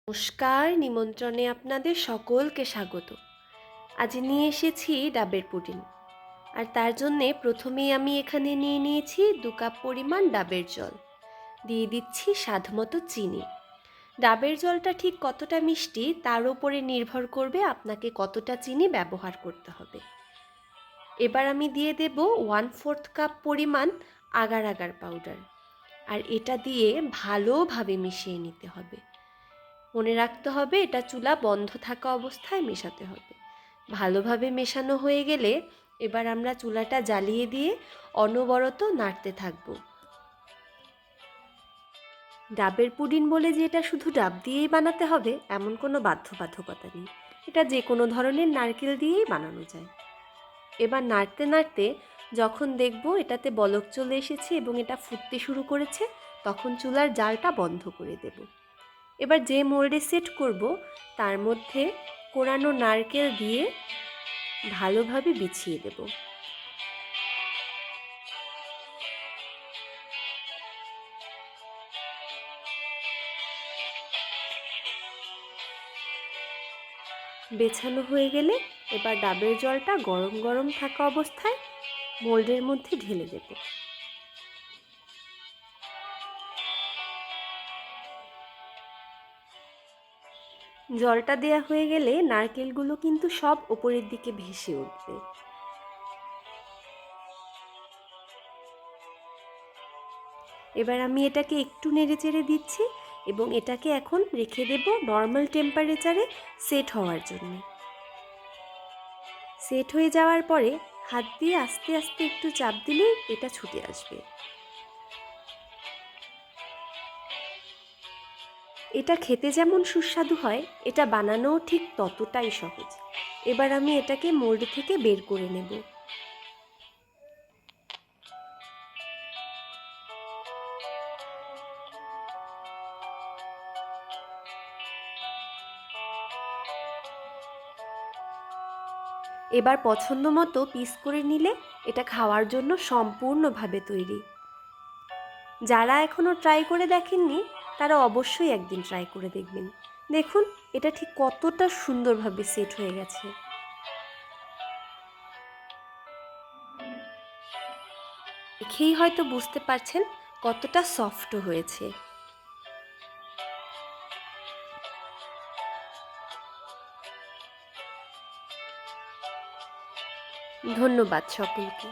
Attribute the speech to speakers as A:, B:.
A: নমস্কার, নিমন্ত্রণে আপনাদের সকলকে স্বাগত। আজ নিয়ে এসেছি ডাবের পুডিং। আর তার জন্যে প্রথমেই আমি এখানে নিয়ে নিয়েছি 2 কাপ পরিমাণ ডাবের জল। দিয়ে দিচ্ছি স্বাদমতো চিনি। ডাবের জলটা ঠিক কতটা মিষ্টি তার উপরে নির্ভর করবে আপনাকে কতটা চিনি ব্যবহার করতে হবে। এবার আমি দিয়ে দেব 1/4 কাপ পরিমাণ আগার আগার পাউডার। আর এটা দিয়ে ভালোভাবে মিশিয়ে নিতে হবে। মনে রাখতে হবে এটা চুলা বন্ধ থাকা অবস্থায় মেশাতে হবে। ভালোভাবে মেশানো হয়ে গেলে এবার আমরা চুলাটা জ্বালিয়ে দিয়ে অনবরত নাড়তে থাকব। ডাবের পুডিং বলে যে এটা শুধু ডাব দিয়েই বানাতে হবে এমন কোনো বাধ্যবাধকতা নেই। এটা যে কোনো ধরনের নারকেল দিয়েই বানানো যায়। এবার নাড়তে নাড়তে যখন দেখব এটাতে বলক চলে এসেছে এবং এটা ফুটতে শুরু করেছে তখন চুলার জালটা বন্ধ করে দেব। এবার যে মোল্ডে সেট করব তার মধ্যে কোরানো নারকেল দিয়ে ভালোভাবে বিছিয়ে দেব। বেছানো হয়ে গেলে এবার ডাবের জলটা গরম গরম থাকা অবস্থায় মোল্ডের মধ্যে ঢেলে দেব। জলটা দেয়া হয়ে গেলে নারকেলগুলো কিন্তু সব ওপরের দিকে ভেসে উঠবে। এবার আমি এটাকে একটু নেড়েচেড়ে দিচ্ছি এবং এটাকে এখন রেখে দেব নর্মাল টেম্পারেচারে সেট হওয়ার জন্য। সেট হয়ে যাওয়ার পরে হাত দিয়ে আস্তে আস্তে একটু চাপ দিলেই এটা ছুটে আসবে। এটা খেতে যেমন সুস্বাদু হয় এটা বানানোও ঠিক ততটাই সহজ। এবার আমি এটাকে মোল্ড থেকে বের করে নেব। এবার পছন্দ মতো পিস করে নিলে এটা খাওয়ার জন্য সম্পূর্ণভাবে তৈরি। যারা এখনও ট্রাই করে দেখেননি তারা অবশ্যই একদিন ট্রাই করে দেখবেন। দেখুন এটা ঠিক কতটা সুন্দরভাবে সেট হয়ে গেছে। দেখেই হয়তো বুঝতে পারছেন কতটা সফট হয়েছে। ধন্যবাদ সকলকে।